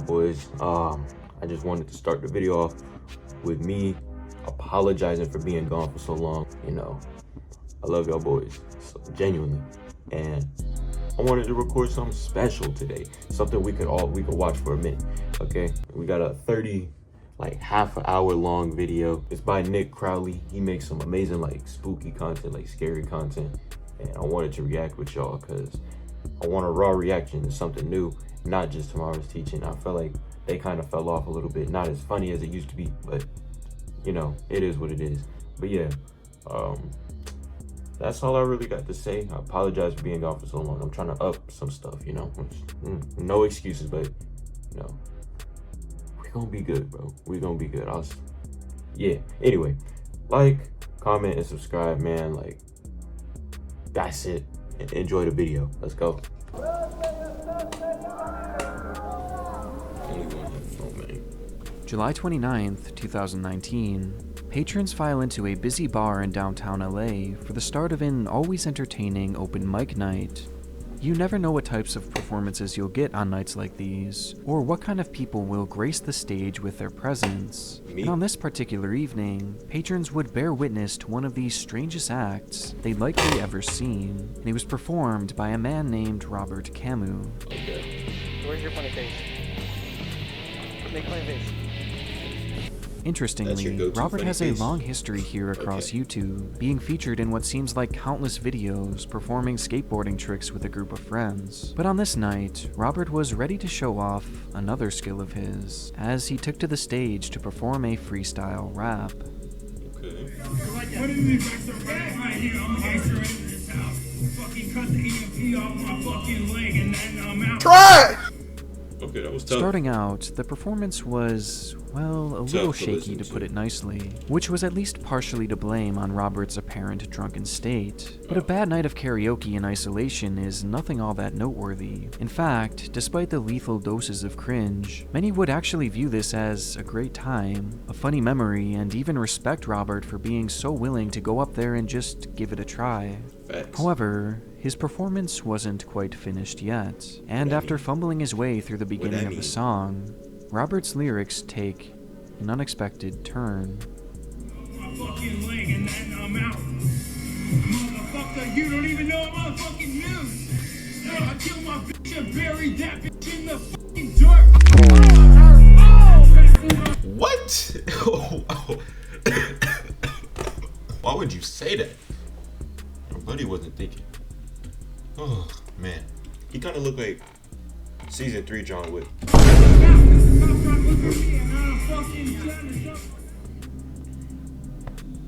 boys? I just wanted to start the video off with me apologizing for being gone for so long. You know, I love y'all boys, so, genuinely, and I wanted to record something special today, something we could watch for a minute. Okay, we got a 30, like half an hour long video. It's by Nick Crowley. He makes some amazing like spooky content, like scary content, and I wanted to react with y'all because I want a raw reaction to something new, not just tomorrow's teaching. I feel like they kind of fell off a little bit, not as funny as it used to be, but you know, it is what it is. But yeah, that's all I really got to say. I apologize for being gone for so long. I'm trying to up some stuff, you know. No excuses, but you know, we're gonna be good, bro. We're gonna be good. Yeah. Anyway, like, comment, and subscribe, man. Like, that's it. Enjoy the video. Let's go. July 29th, 2019. Patrons file into a busy bar in downtown LA for the start of an always entertaining open mic night. You never know what types of performances you'll get on nights like these, or what kind of people will grace the stage with their presence. And on this particular evening, patrons would bear witness to one of the strangest acts they'd likely ever seen, and it was performed by a man named Robert Camus. Where's your funny face? Make a funny face. Interestingly, Robert has a long history here across YouTube, being featured in what seems like countless videos performing skateboarding tricks with a group of friends. But on this night, Robert was ready to show off another skill of his, as he took to the stage to perform a freestyle rap. Try! Okay, that was tough. Starting out, the performance was, well, a little shaky to put it nicely, which was at least partially to blame on Robert's apparent drunken state. But a bad night of karaoke in isolation is nothing all that noteworthy. In fact, despite the lethal doses of cringe, many would actually view this as a great time, a funny memory, and even respect Robert for being so willing to go up there and just give it a try. Facts. However, his performance wasn't quite finished yet, and after fumbling his way through the beginning of the song, Robert's lyrics take an unexpected turn. You don't even know I'm fucking you. I killed my bitch and buried that bitch in the fucking dirt. What? Why would you say that? My buddy wasn't thinking. Oh man, he kind of looked like season 3 John Wick.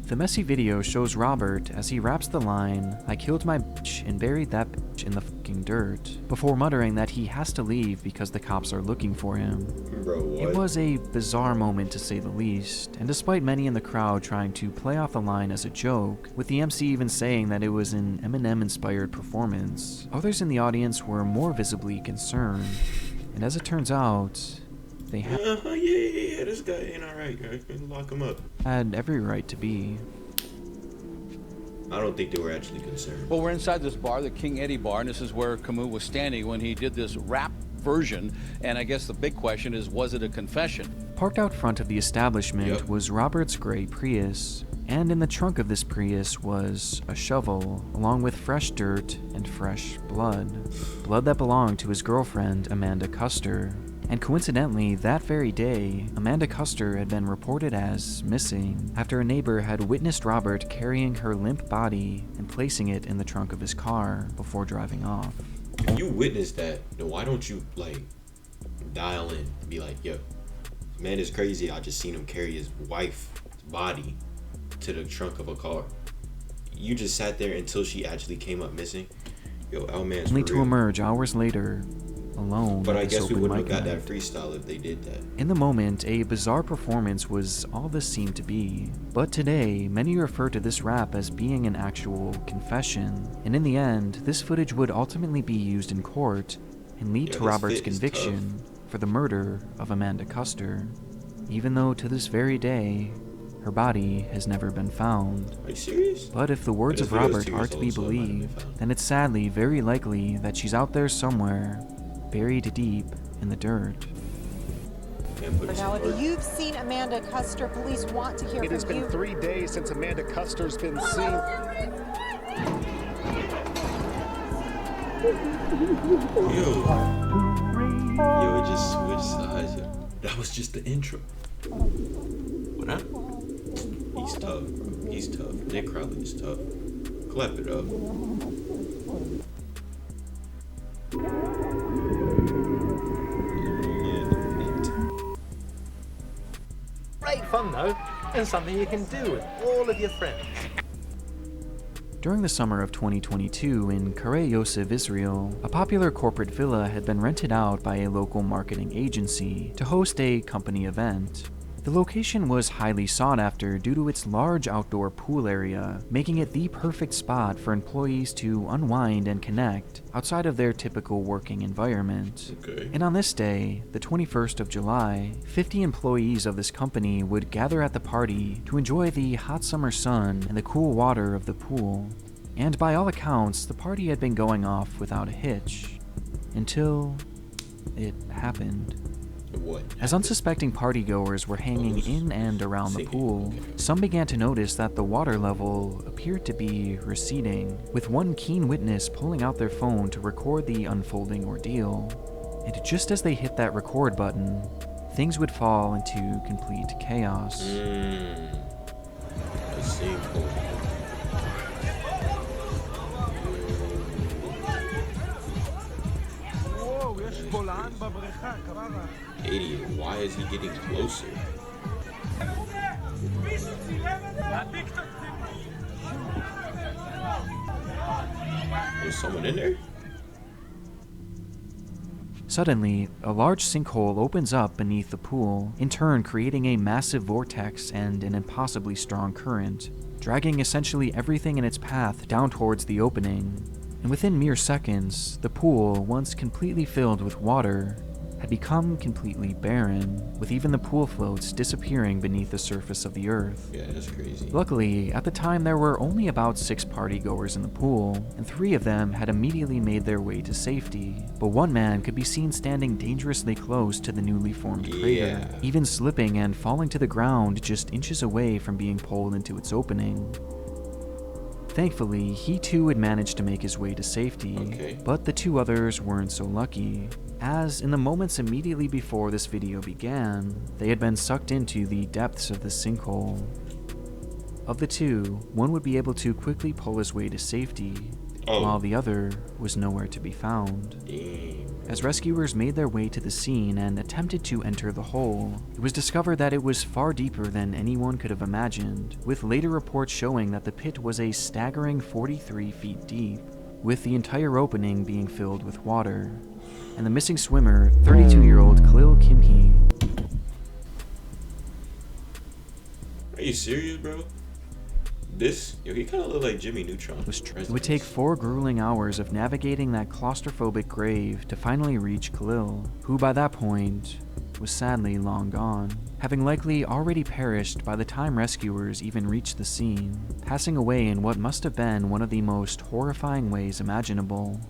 The messy video shows Robert as he raps the line, "I killed my bitch and buried that bitch in the fucking dirt," before muttering that he has to leave because the cops are looking for him. Bro, what? It was a bizarre moment to say the least, and despite many in the crowd trying to play off the line as a joke, with the MC even saying that it was an Eminem-inspired performance, others in the audience were more visibly concerned, and as it turns out, they had this guy ain't alright, guys. Lock him up. Had every right to be. I don't think they were actually concerned. Well, we're inside this bar, the King Eddie bar, and this is where Camus was standing when he did this rap version, and I guess the big question is, was it a confession? Parked out front of the establishment was Robert's gray Prius, and in the trunk of this Prius was a shovel, along with fresh dirt and fresh blood. Blood that belonged to his girlfriend, Amanda Custer. And coincidentally, that very day, Amanda Custer had been reported as missing after a neighbor had witnessed Robert carrying her limp body and placing it in the trunk of his car before driving off. If you witnessed that, then why don't you like dial in and be like, yo, man is crazy, I just seen him carry his wife's body to the trunk of a car. You just sat there until she actually came up missing. Yo, our man's only for to real. emerge hours later, alone. But I guess we wouldn't have got night. that freestyle if they did that. In the moment, a bizarre performance was all this seemed to be. But today, many refer to this rap as being an actual confession. And in the end, this footage would ultimately be used in court and lead to Robert's conviction for the murder of Amanda Custer. Even though to this very day, her body has never been found. Are you serious? But if the words of Robert are to be believed, then it's sadly very likely that she's out there somewhere, buried deep in the dirt. Can't put us Now, in if work. you've seen Amanda Custer, police want to hear It has from you. been 3 days since Amanda Custer's been seen. Yo, it just switched sides. Yo. That was just the intro. What up? He's tough, bro. He's tough. Nick Crowley is tough. Clap it up. Great fun though, and something you can do with all of your friends. During the summer of 2022 in Karei Yosef, Israel, a popular corporate villa had been rented out by a local marketing agency to host a company event. The location was highly sought after due to its large outdoor pool area, making it the perfect spot for employees to unwind and connect outside of their typical working environment. Okay. And on this day, the 21st of July, 50 employees of this company would gather at the party to enjoy the hot summer sun and the cool water of the pool. And by all accounts, the party had been going off without a hitch. Until it happened. What? As unsuspecting partygoers were hanging in and around the pool, some began to notice that the water level appeared to be receding, with one keen witness pulling out their phone to record the unfolding ordeal. And just as they hit that record button, things would fall into complete chaos. I see. Idiot, why is he getting closer? There's someone in there? Suddenly, a large sinkhole opens up beneath the pool, in turn creating a massive vortex and an impossibly strong current, dragging essentially everything in its path down towards the opening. And within mere seconds, the pool, once completely filled with water, had become completely barren, with even the pool floats disappearing beneath the surface of the earth. Yeah, that's crazy. Luckily, at the time there were only about 6 partygoers in the pool, and 3 of them had immediately made their way to safety. But one man could be seen standing dangerously close to the newly formed crater, even slipping and falling to the ground just inches away from being pulled into its opening. Thankfully, he too had managed to make his way to safety, but the 2 others weren't so lucky, as in the moments immediately before this video began, they had been sucked into the depths of the sinkhole. Of the 2, one would be able to quickly pull his way to safety, while the other was nowhere to be found. As rescuers made their way to the scene and attempted to enter the hole, it was discovered that it was far deeper than anyone could have imagined, with later reports showing that the pit was a staggering 43 feet deep, with the entire opening being filled with water. And the missing swimmer, 32-year-old Khalil Kimhi. Are you serious, bro? Yo, he kind of looked like Jimmy Neutron. It would take 4 grueling hours of navigating that claustrophobic grave to finally reach Khalil, who by that point was sadly long gone, having likely already perished by the time rescuers even reached the scene, passing away in what must have been one of the most horrifying ways imaginable.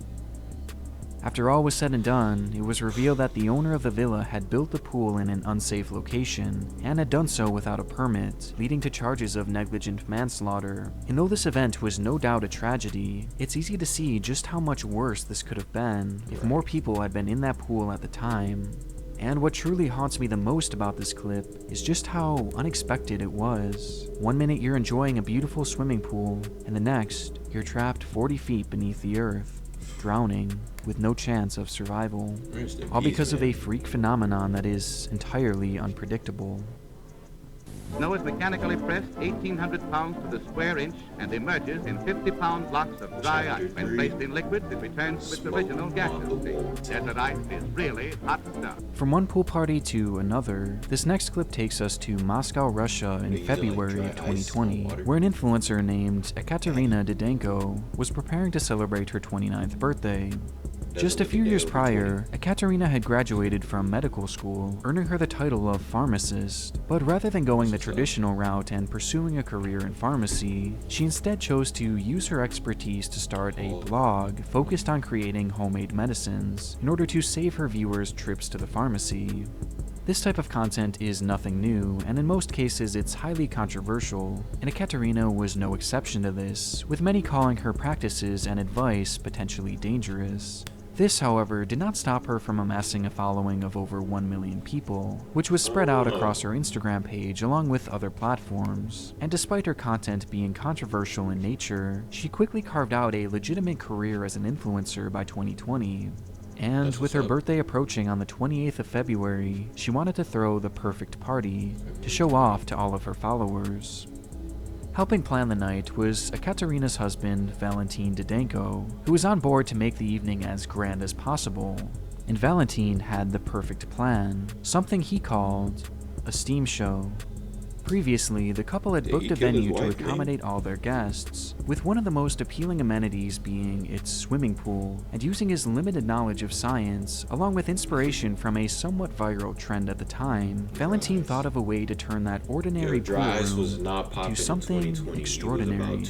After all was said and done, it was revealed that the owner of the villa had built the pool in an unsafe location, and had done so without a permit, leading to charges of negligent manslaughter. And though this event was no doubt a tragedy, it's easy to see just how much worse this could have been if more people had been in that pool at the time. And what truly haunts me the most about this clip is just how unexpected it was. 1 minute you're enjoying a beautiful swimming pool, and the next, you're trapped 40 feet beneath the earth, drowning, with no chance of survival, all because of a freak phenomenon that is entirely unpredictable. Snow is mechanically pressed 1,800 pounds to the square inch and emerges in 50-pound blocks of dry ice. When placed in liquid, it returns to its original gaseous state. Desert ice is really hot stuff. From one pool party to another, this next clip takes us to Moscow, Russia in February of 2020, where an influencer named Ekaterina Didenko was preparing to celebrate her 29th birthday. Just a few years prior, Ekaterina had graduated from medical school, earning her the title of pharmacist. But rather than going the traditional route and pursuing a career in pharmacy, she instead chose to use her expertise to start a blog focused on creating homemade medicines in order to save her viewers trips to the pharmacy. This type of content is nothing new, and in most cases it's highly controversial, and Ekaterina was no exception to this, with many calling her practices and advice potentially dangerous. This, however, did not stop her from amassing a following of over 1 million people, which was spread out across her Instagram page along with other platforms. And despite her content being controversial in nature, she quickly carved out a legitimate career as an influencer by 2020. And with her birthday approaching on the 28th of February, she wanted to throw the perfect party to show off to all of her followers. Helping plan the night was Ekaterina's husband, Valentin Didenko, who was on board to make the evening as grand as possible. And Valentin had the perfect plan, something he called a steam show. Previously, the couple had booked a venue to accommodate all their guests, with one of the most appealing amenities being its swimming pool, and using his limited knowledge of science, along with inspiration from a somewhat viral trend at the time, Valentin thought of a way to turn that ordinary pool room into something extraordinary,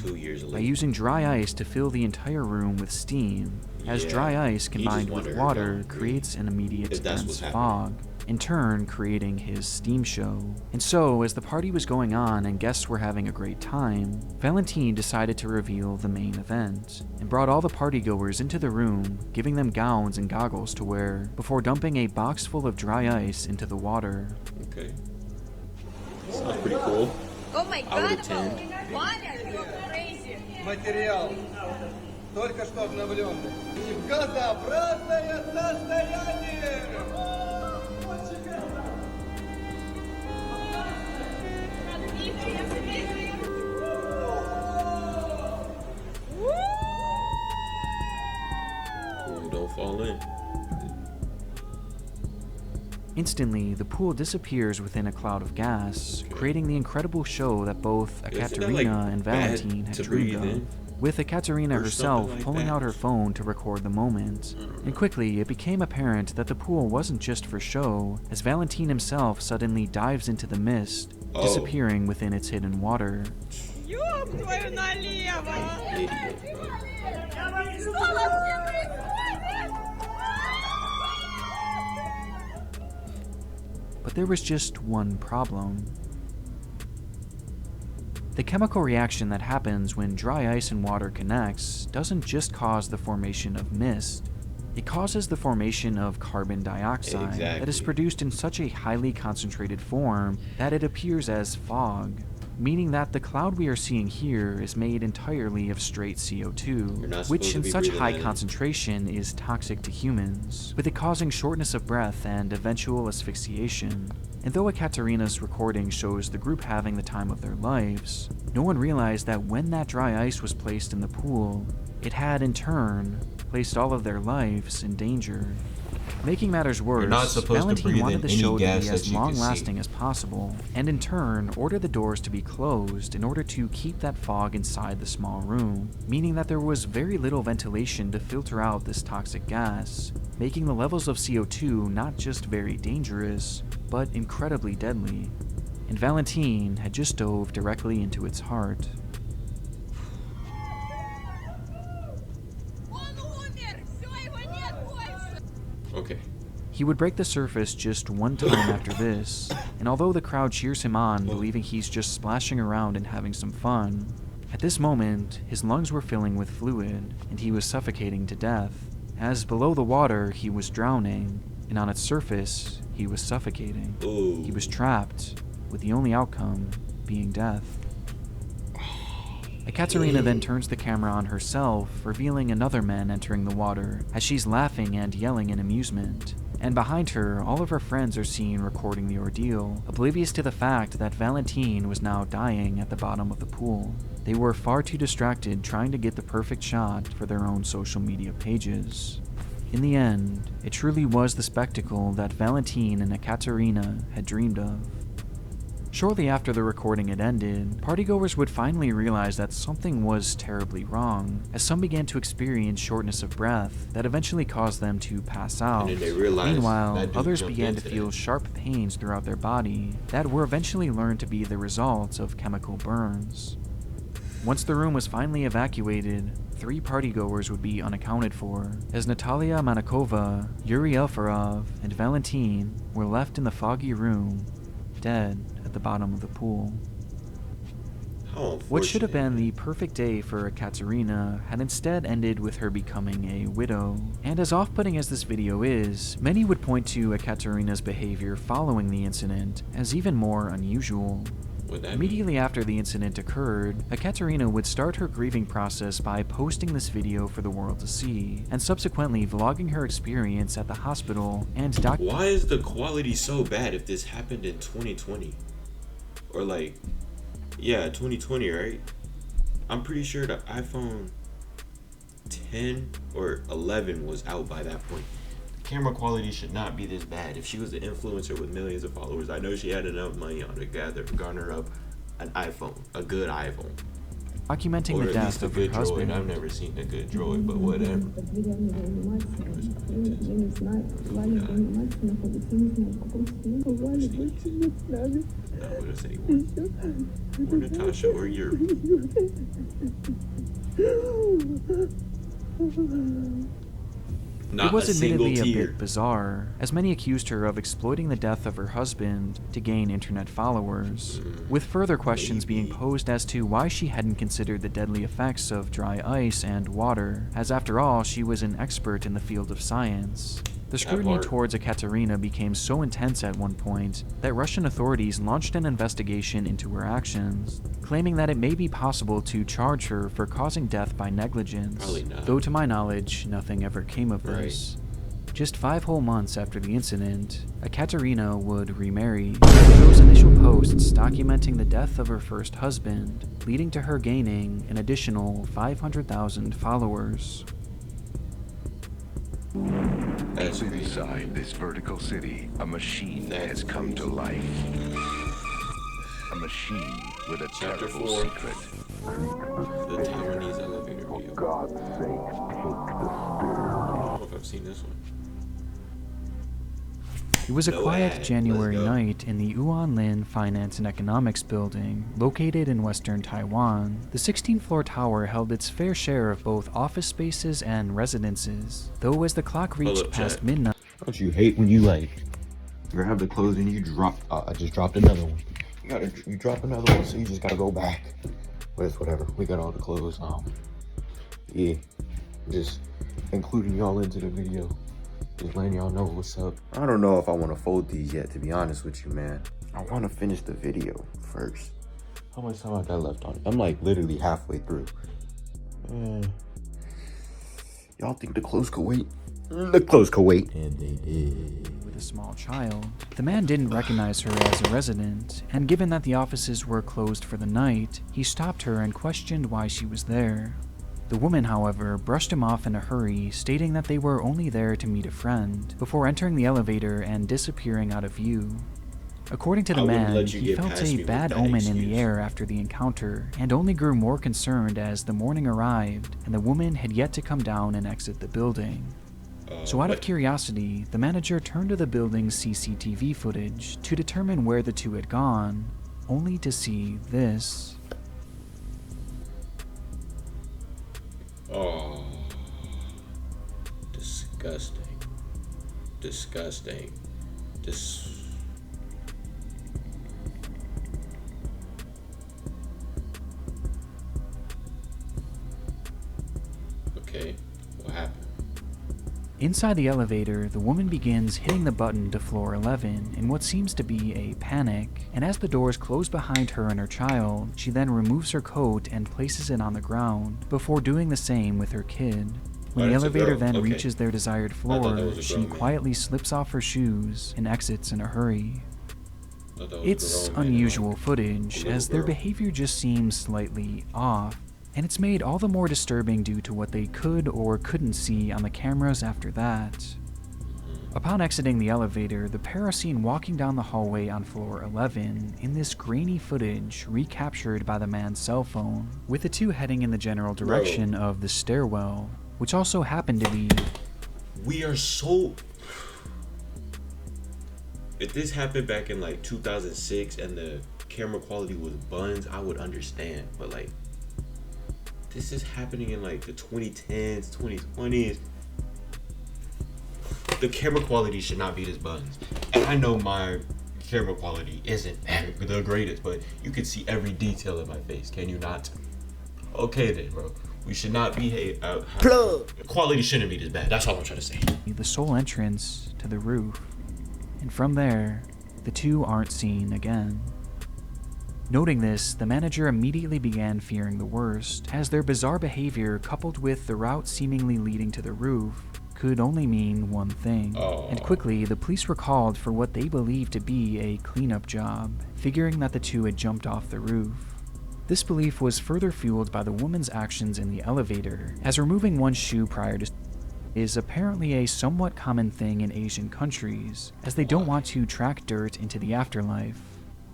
by using dry ice to fill the entire room with steam, as dry ice combined with water creates an immediate dense fog, in turn creating his steam show. And so, as the party was going on and guests were having a great time, Valentin decided to reveal the main event, and brought all the partygoers into the room, giving them gowns and goggles to wear, before dumping a box full of dry ice into the water. Okay. Sounds pretty cool. Oh my I would god, attend. water, you're crazy. Материал. Только что обновленный. И в газообразное состояние. Don't fall in. Instantly, the pool disappears within a cloud of gas, creating the incredible show that both Ekaterina and Valentin had dreamed of, with Ekaterina herself pulling out her phone to record the moment. And quickly, it became apparent that the pool wasn't just for show, as Valentin himself suddenly dives into the mist, disappearing within its hidden water. But there was just one problem. The chemical reaction that happens when dry ice and water connects doesn't just cause the formation of mist, it causes the formation of carbon dioxide that is produced in such a highly concentrated form that it appears as fog, meaning that the cloud we are seeing here is made entirely of straight CO2, which in such high concentration is toxic to humans, with it causing shortness of breath and eventual asphyxiation. And though Ekaterina's recording shows the group having the time of their lives, no one realized that when that dry ice was placed in the pool, it had in turn placed all of their lives in danger. Making matters worse, Valentin wanted the show to be as long-lasting as possible, and in turn ordered the doors to be closed in order to keep that fog inside the small room, meaning that there was very little ventilation to filter out this toxic gas, making the levels of CO2 not just very dangerous, but incredibly deadly. And Valentin had just dove directly into its heart. Okay. He would break the surface just one time after this, and although the crowd cheers him on, believing he's just splashing around and having some fun, at this moment, his lungs were filling with fluid, and he was suffocating to death, as below the water, he was drowning, and on its surface, he was suffocating. Ooh. He was trapped, with the only outcome being death. Ekaterina then turns the camera on herself, revealing another man entering the water, as she's laughing and yelling in amusement. And behind her, all of her friends are seen recording the ordeal, oblivious to the fact that Valentin was now dying at the bottom of the pool. They were far too distracted trying to get the perfect shot for their own social media pages. In the end, it truly was the spectacle that Valentin and Ekaterina had dreamed of. Shortly after the recording had ended, partygoers would finally realize that something was terribly wrong, as some began to experience shortness of breath that eventually caused them to pass out. Meanwhile, others began to feel sharp pains throughout their body that were eventually learned to be the result of chemical burns. Once the room was finally evacuated, 3 partygoers would be unaccounted for, as Natalia Manakova, Yuri Elfarov, and Valentin were left in the foggy room, dead at the bottom of the pool. What should have been the perfect day for Ekaterina had instead ended with her becoming a widow. And as off-putting as this video is, many would point to Ekaterina's behavior following the incident as even more unusual. Immediately after the incident occurred, Ekaterina would start her grieving process by posting this video for the world to see, and subsequently vlogging her experience at the hospital and Why is the quality so bad if this happened in 2020? Or like, yeah, 2020, right? I'm pretty sure the iPhone 10 or 11 was out by that point. The camera quality should not be this bad. If she was an influencer with millions of followers, I know she had enough money on to garner up an iPhone, a good iPhone. Documenting or the death of her husband. I've never seen a good droid, but whatever. Not with us anymore. Or Natasha or Yuri. It was admittedly a bit bizarre, as many accused her of exploiting the death of her husband to gain internet followers, with further questions being posed as to why she hadn't considered the deadly effects of dry ice and water, as after all, she was an expert in the field of science. The scrutiny towards Ekaterina became so intense at one point that Russian authorities launched an investigation into her actions, claiming that it may be possible to charge her for causing death by negligence, though to my knowledge, nothing ever came of this. Just 5 whole months after the incident, Ekaterina would remarry, with those initial posts documenting the death of her first husband, leading to her gaining an additional 500,000 followers. Inside this vertical city, a machine has come to life. A machine with a terrible secret. The Taiwanese elevator video. For God's sake, take the spirit. I don't know if I've seen this one. It was a quiet January night in the Yuanlin Finance and Economics building, located in western Taiwan. The 16th-floor tower held its fair share of both office spaces and residences, though as the clock reached past midnight... Don't you hate when you like grab the clothes and you drop... I just dropped another one. You drop another one, so you just gotta go back. But it's whatever. We got all the clothes. Yeah, just including y'all into the video. Just letting y'all know what's up. I don't know if I want to fold these yet, to be honest with you, man. I want to finish the video first. How much time I got left on it? I'm like literally halfway through. Y'all think the clothes could wait? The clothes could wait. And they did. With a small child. The man didn't recognize her as a resident, and given that the offices were closed for the night, he stopped her and questioned why she was there. The woman, however, brushed him off in a hurry, stating that they were only there to meet a friend, before entering the elevator and disappearing out of view. According to the man, he felt a bad omen in the air after the encounter, and only grew more concerned as the morning arrived, and the woman had yet to come down and exit the building. So out of curiosity, the manager turned to the building's CCTV footage to determine where the two had gone, only to see this. Oh, disgusting. Disgusting. Okay, what happened? Inside the elevator, the woman begins hitting the button to floor 11 in what seems to be a panic, and as the doors close behind her and her child, she then removes her coat and places it on the ground, before doing the same with her kid. When the elevator then reaches their desired floor, she quietly slips off her shoes and exits in a hurry. It's unusual footage, as their behavior just seems slightly off, and it's made all the more disturbing due to what they could or couldn't see on the cameras after that. Upon exiting the elevator, the pair are seen walking down the hallway on floor 11 in this grainy footage recaptured by the man's cell phone, with the two heading in the general direction of the stairwell, which also happened to be... We are so... If this happened back in like 2006 and the camera quality was buns, I would understand, but like... This is happening in like the 2010s, 2020s. The camera quality should not be this buttons. And I know my camera quality isn't the greatest, but you can see every detail in my face, can you not? Okay then, bro. We should not be the quality shouldn't be this bad. That's all I'm trying to say. The sole entrance to the roof, and from there, the two aren't seen again. Noting this, the manager immediately began fearing the worst, as their bizarre behavior coupled with the route seemingly leading to the roof could only mean one thing. And quickly, the police were called for what they believed to be a cleanup job, figuring that the two had jumped off the roof. This belief was further fueled by the woman's actions in the elevator, as removing one's shoe prior to is apparently a somewhat common thing in Asian countries, as they don't want to track dirt into the afterlife.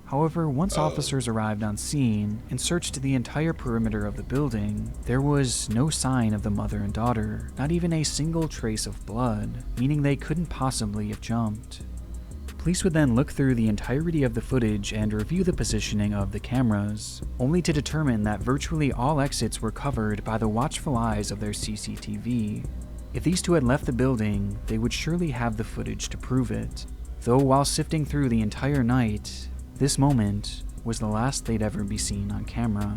However, once officers arrived on scene and searched the entire perimeter of the building, there was no sign of the mother and daughter, not even a single trace of blood, meaning they couldn't possibly have jumped. Police would then look through the entirety of the footage and review the positioning of the cameras, only to determine that virtually all exits were covered by the watchful eyes of their CCTV. If these two had left the building, they would surely have the footage to prove it, though while sifting through the entire night, this moment was the last they'd ever be seen on camera.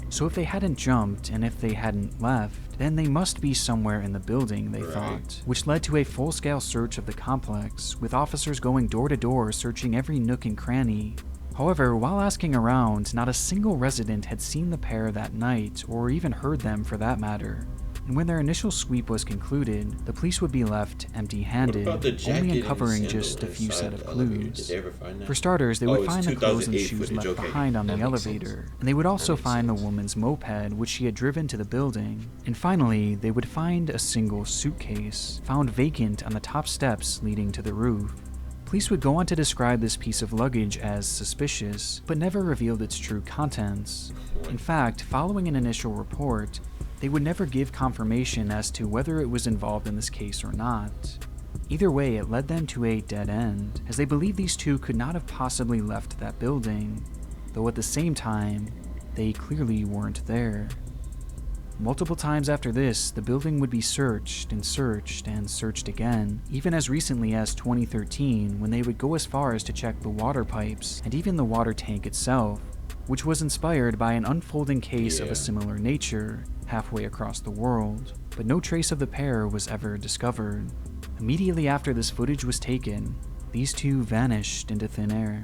So if they hadn't jumped and if they hadn't left, then they must be somewhere in the building, they thought, which led to a full-scale search of the complex, with officers going door to door searching every nook and cranny. However, while asking around, not a single resident had seen the pair that night, or even heard them for that matter. And when their initial sweep was concluded, the police would be left empty-handed, only uncovering just a few set of clues. For starters, they would find the clothes and shoes left behind on the elevator, and they would also find the woman's moped, which she had driven to the building. And finally, they would find a single suitcase, found vacant on the top steps leading to the roof. Police would go on to describe this piece of luggage as suspicious, but never revealed its true contents. In fact, following an initial report, they would never give confirmation as to whether it was involved in this case or not. Either way, it led them to a dead end, as they believed these two could not have possibly left that building, though at the same time, they clearly weren't there. Multiple times after this, the building would be searched and searched and searched again, even as recently as 2013, when they would go as far as to check the water pipes and even the water tank itself, which was inspired by an unfolding case of a similar nature halfway across the world, but no trace of the pair was ever discovered. Immediately after this footage was taken, these two vanished into thin air.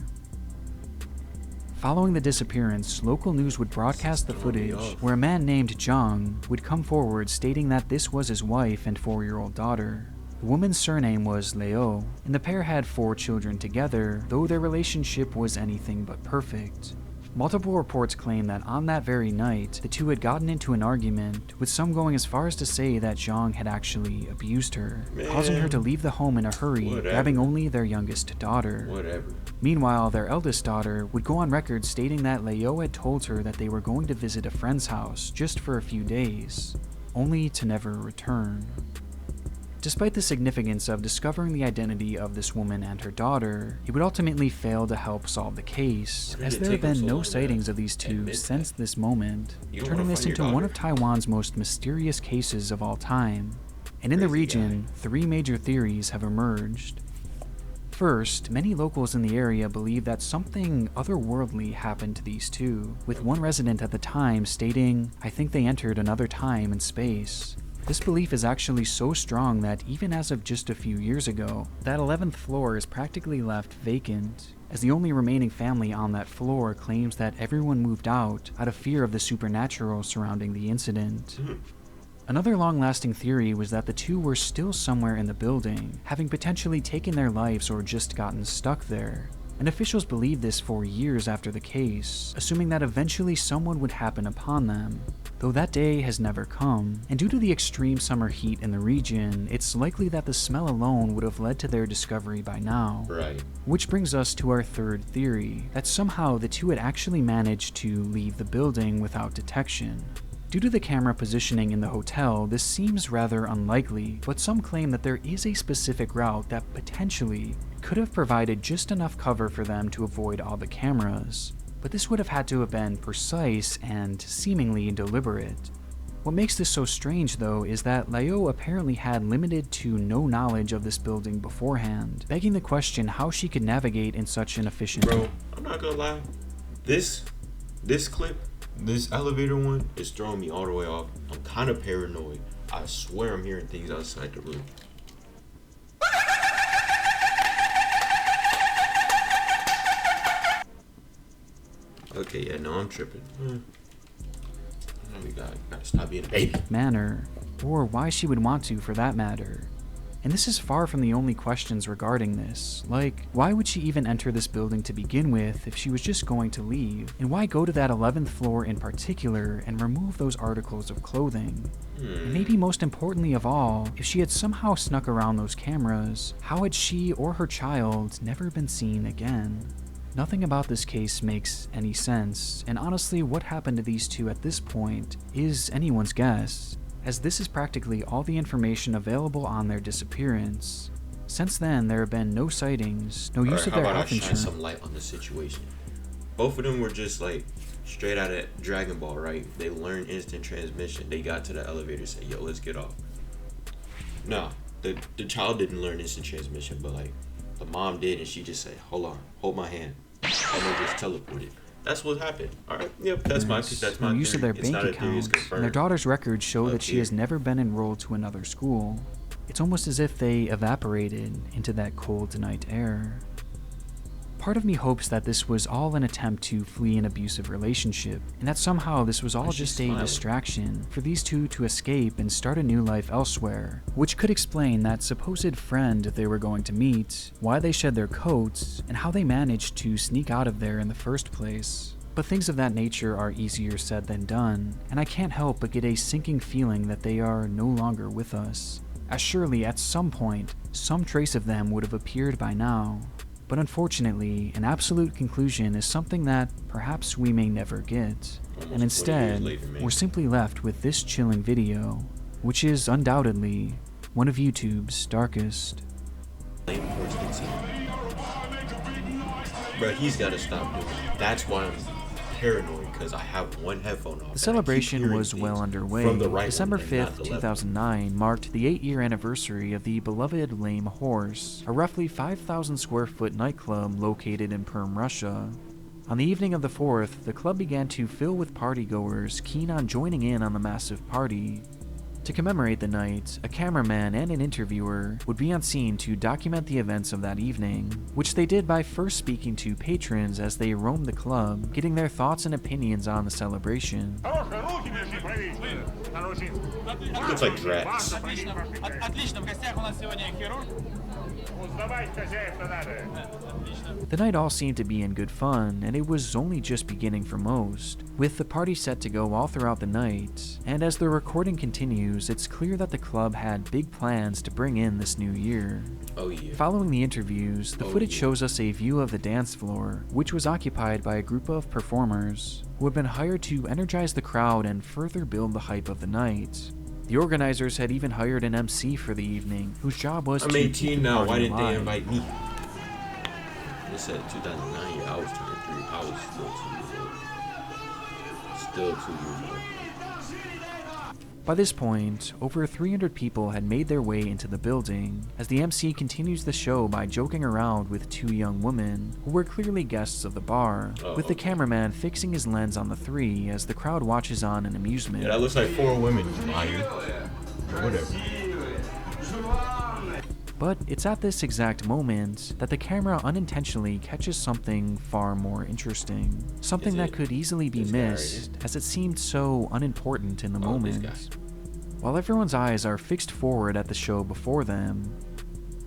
Following the disappearance, local news would broadcast the footage where a man named Jung would come forward stating that this was his wife and 4-year-old daughter. The woman's surname was Leo, and the pair had 4 children together, though their relationship was anything but perfect. Multiple reports claim that on that very night, the two had gotten into an argument, with some going as far as to say that Zhang had actually abused her, causing her to leave the home in a hurry, grabbing only their youngest daughter. Meanwhile, their eldest daughter would go on record stating that Leo had told her that they were going to visit a friend's house just for a few days, only to never return. Despite the significance of discovering the identity of this woman and her daughter, it would ultimately fail to help solve the case, as there have been no sightings of these two since this moment, turning this into one of Taiwan's most mysterious cases of all time. And in the region, 3 major theories have emerged. First, many locals in the area believe that something otherworldly happened to these two, with one resident at the time stating, "I think they entered another time and space." This belief is actually so strong that even as of just a few years ago, that 11th floor is practically left vacant, as the only remaining family on that floor claims that everyone moved out of fear of the supernatural surrounding the incident. Another long-lasting theory was that the two were still somewhere in the building, having potentially taken their lives or just gotten stuck there. And officials believed this for years after the case, assuming that eventually someone would happen upon them. Though that day has never come, and due to the extreme summer heat in the region, it's likely that the smell alone would have led to their discovery by now. Which brings us to our third theory, that somehow the two had actually managed to leave the building without detection. Due to the camera positioning in the hotel, this seems rather unlikely, but some claim that there is a specific route that potentially could have provided just enough cover for them to avoid all the cameras. but this would have had to have been precise and seemingly deliberate. What makes this so strange, though, is that Leo apparently had limited to no knowledge of this building beforehand, begging the question how she could navigate in such an efficient... Bro, I'm not gonna lie. This clip, this elevator one, is throwing me all the way off. I'm kind of paranoid. I swear I'm hearing things outside the room. Okay, yeah, no, I'm tripping. We gotta stop being a baby. Manner, or why she would want to for that matter. And this is far from the only questions regarding this. Like, why would she even enter this building to begin with if she was just going to leave? And why go to that 11th floor in particular and remove those articles of clothing? And maybe most importantly of all, if she had somehow snuck around those cameras, how had she or her child never been seen again? Nothing about this case makes any sense, and honestly what happened to these two at this point is anyone's guess, as this is practically all the information available on their disappearance. Since then, there have been no sightings, no use of their health insurance. How about I shine some light on the situation? Both of them were just like straight out of Dragon Ball, right? They learned instant transmission. They got to the elevator and said, yo, let's get off. No, the child didn't learn instant transmission, but like the mom did, and she just said, hold on, hold my hand. And they just teleported. That's what happened. Alright, yep, that's my no use of their bank accounts, and their daughter's records show that she has never been enrolled to another school. It's almost as if they evaporated into that cold night air. Part of me hopes that this was all an attempt to flee an abusive relationship, and that somehow this was all just a distraction for these two to escape and start a new life elsewhere, which could explain that supposed friend they were going to meet, why they shed their coats, and how they managed to sneak out of there in the first place. But things of that nature are easier said than done, and I can't help but get a sinking feeling that they are no longer with us, as surely at some point, some trace of them would have appeared by now. But unfortunately, an absolute conclusion is something that perhaps we may never get, and instead, we're simply left with this chilling video, which is undoubtedly one of YouTube's darkest. Bro, he's gotta stop doing it. That's why I'm paranoid, because I have one headphone off. The celebration was well underway. December 5th, 2009 marked the 8-year anniversary of the beloved Lame Horse, a roughly 5,000 square foot nightclub located in Perm, Russia. On the evening of the 4th, the club began to fill with partygoers keen on joining in on the massive party. To commemorate the night, a cameraman and an interviewer would be on scene to document the events of that evening, which they did by first speaking to patrons as they roamed the club, getting their thoughts and opinions on the celebration. Looks like drats. The night all seemed to be in good fun, and it was only just beginning for most, with the party set to go all throughout the night, and as the recording continues, it's clear that the club had big plans to bring in this new year. Oh yeah. Following the interviews, the footage shows us a view of the dance floor, which was occupied by a group of performers who had been hired to energize the crowd and further build the hype of the night. The organizers had even hired an MC for the evening, whose job was to keep the party alive. I'm 18 now, why didn't they invite me? They said 2009, yeah, I was 23. I was still 2 years old. Still 2 years old. By this point, over 300 people had made their way into the building, as the MC continues the show by joking around with two young women, who were clearly guests of the bar, with the cameraman fixing his lens on the three as the crowd watches on in amusement. Yeah, that looks like 4 women, liar. Whatever. But it's at this exact moment that the camera unintentionally catches something far more interesting. Something that could easily be missed, as it seemed so unimportant in the moment. While everyone's eyes are fixed forward at the show before them,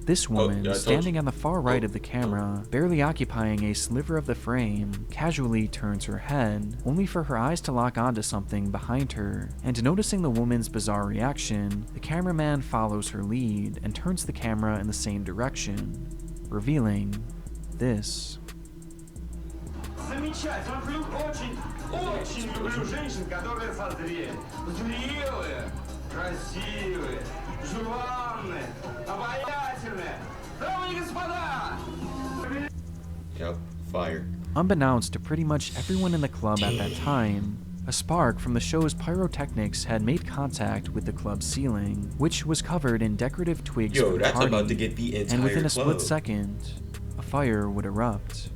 this woman, standing on the far right of the camera, barely occupying a sliver of the frame, casually turns her head, only for her eyes to lock onto something behind her, and noticing the woman's bizarre reaction, the cameraman follows her lead and turns the camera in the same direction, revealing this. Yep, fire. Unbeknownst to pretty much everyone in the club at that time, a spark from the show's pyrotechnics had made contact with the club's ceiling, which was covered in decorative twigs Yo, from the that's party, about to get the entire and within a club. split second, a fire would erupt.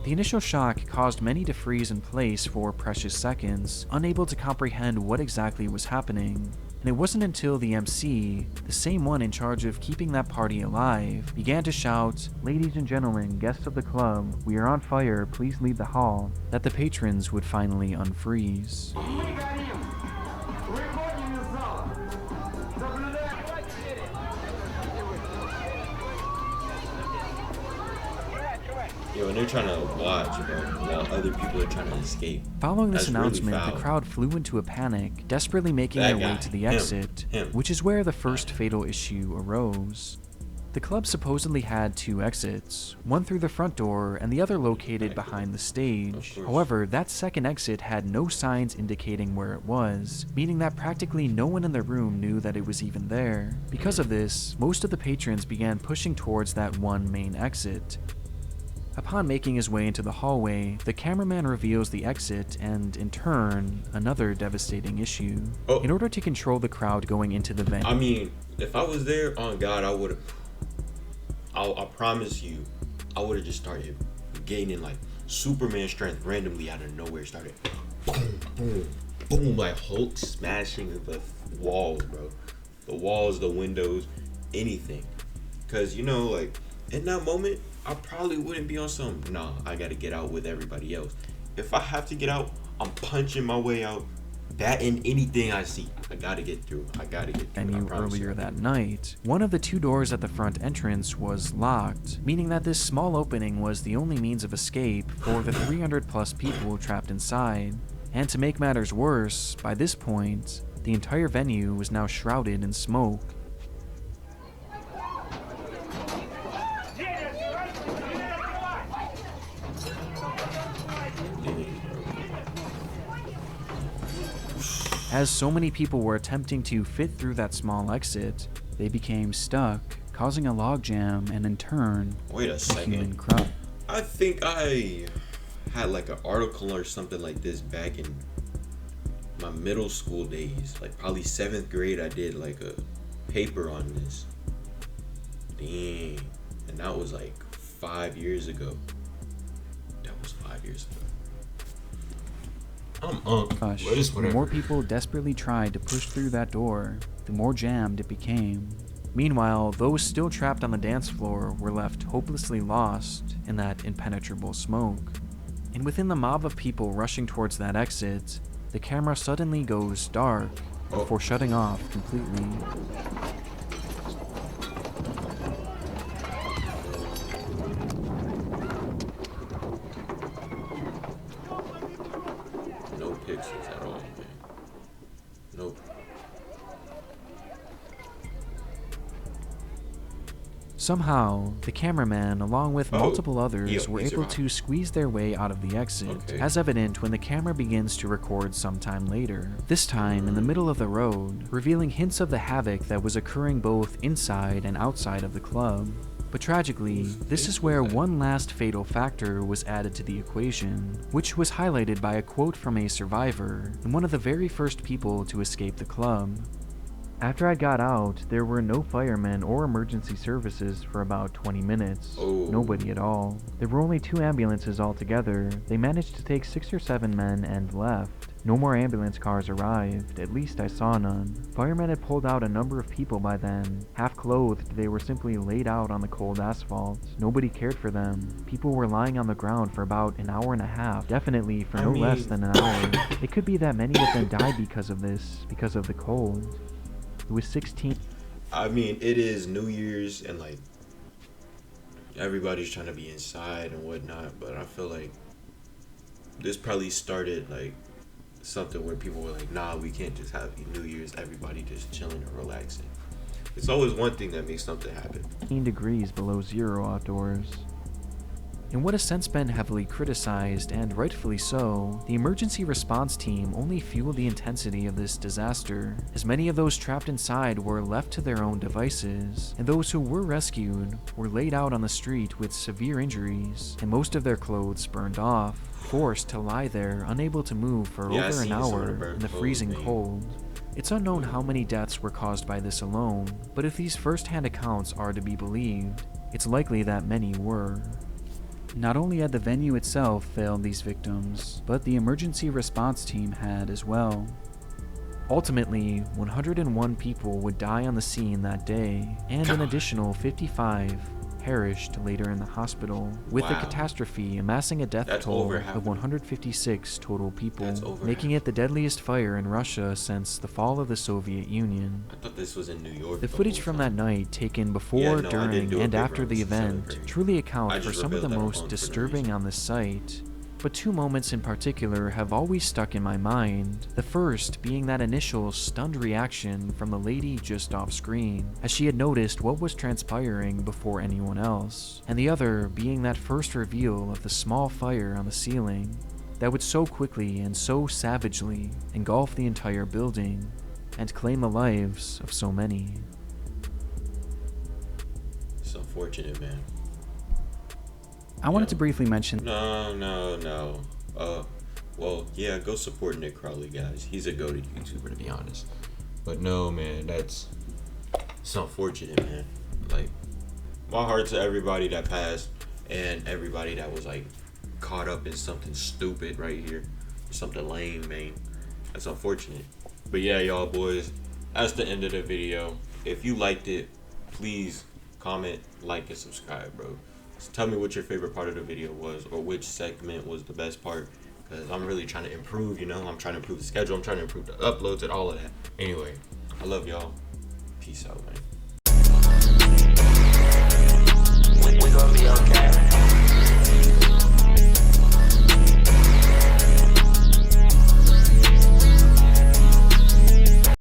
The initial shock caused many to freeze in place for precious seconds, unable to comprehend what exactly was happening. And it wasn't until the MC, the same one in charge of keeping that party alive, began to shout, "Ladies and gentlemen, guests of the club, we are on fire, please leave the hall," that the patrons would finally unfreeze. Yo, and they're trying to watch, bro, while other people are trying to escape. Following this That's really announcement, foul. the crowd flew into a panic, desperately making That their guy, way to the him, exit, which is where the first fatal issue arose. The club supposedly had two exits, one through the front door and the other located behind the stage. However, that second exit had no signs indicating where it was, meaning that practically no one in the room knew that it was even there. Because of this, most of the patrons began pushing towards that one main exit. Upon making his way into the hallway, the cameraman reveals the exit and, in turn, another devastating issue. Oh. In order to control the crowd going into the venue, I mean, if I was there, on God, I would have. I promise you, I would have just started gaining like Superman strength randomly out of nowhere. Started boom, boom, boom, like Hulk smashing the walls, bro. The walls, the windows, anything. Cause you know, like in that moment, I probably wouldn't be on some. Nah, I gotta get out with everybody else. If I have to get out, I'm punching my way out. That and anything I see, I gotta get through. I gotta get through. venue earlier that night, one of the two doors at the front entrance was locked, meaning that this small opening was the only means of escape for the 300 plus people trapped inside. And to make matters worse, by this point, the entire venue was now shrouded in smoke. As so many people were attempting to fit through that small exit, they became stuck, causing a logjam and in turn, Wait a a second. human crowd. I think I had like an article or something like this back in my middle school days. Like probably 7th grade, I did like a paper on this. Dang. And that was like 5 years ago. That was 5 years ago. Gosh, the more people desperately tried to push through that door, the more jammed it became. Meanwhile, those still trapped on the dance floor were left hopelessly lost in that impenetrable smoke. And within the mob of people rushing towards that exit, the camera suddenly goes dark before shutting off completely. No pixels at all, man. Nope. Somehow, the cameraman, along with multiple others, yeah, were he able survived. to squeeze their way out of the exit, as evident when the camera begins to record sometime later, this time in the middle of the road, revealing hints of the havoc that was occurring both inside and outside of the club. But tragically, this is where one last fatal factor was added to the equation, which was highlighted by a quote from a survivor and one of the very first people to escape the club. "After I got out, there were no firemen or emergency services for about 20 minutes. Nobody at all. There were only 2 ambulances altogether. They managed to take 6 or 7 men and left. No more ambulance cars arrived, at least I saw none. Firemen had pulled out a number of people by then. Half clothed, they were simply laid out on the cold asphalt. Nobody cared for them. People were lying on the ground for about an hour and a half, definitely for no less than an hour. It could be that many of them died because of this, because of the cold. It was 16. I mean, it is New Year's and like everybody's trying to be inside and whatnot, but I feel like this probably started like something where people were like, nah, we can't just have New Year's, everybody just chilling and relaxing. It's always one thing that makes something happen. 15 degrees below zero outdoors. In what has since been heavily criticized, and rightfully so, the emergency response team only fueled the intensity of this disaster, as many of those trapped inside were left to their own devices, and those who were rescued were laid out on the street with severe injuries, and most of their clothes burned off, forced to lie there unable to move for over an hour in the freezing cold. It's unknown how many deaths were caused by this alone, but if these first-hand accounts are to be believed, it's likely that many were. Not only had the venue itself failed these victims, but the emergency response team had as well. Ultimately, 101 people would die on the scene that day, and an additional 55 perished later in the hospital, with the catastrophe amassing a death toll of 156 total people, making it the deadliest fire in Russia since the fall of the Soviet Union. I thought this was in New York. The footage from that night, taken before, during, and after the event, truly account for some of the most disturbing on the site. But two moments in particular have always stuck in my mind, the first being that initial stunned reaction from the lady just off screen, as she had noticed what was transpiring before anyone else, and the other being that first reveal of the small fire on the ceiling that would so quickly and so savagely engulf the entire building and claim the lives of so many. It's unfortunate, man. I wanted to briefly mention... No. Well, yeah, go support Nick Crowley, guys. He's a goated YouTuber, to be honest. But no, man, it's unfortunate, man. Like, my heart to everybody that passed and everybody that was, like, caught up in something stupid right here. Something lame, man. That's unfortunate. But yeah, y'all boys, that's the end of the video. If you liked it, please comment, like, and subscribe, bro. So tell me what your favorite part of the video was, or which segment was the best part, because I'm really trying to improve, you know? I'm trying to improve the schedule, I'm trying to improve the uploads and all of that. Anyway, I love y'all. Peace out, man. We gonna be okay.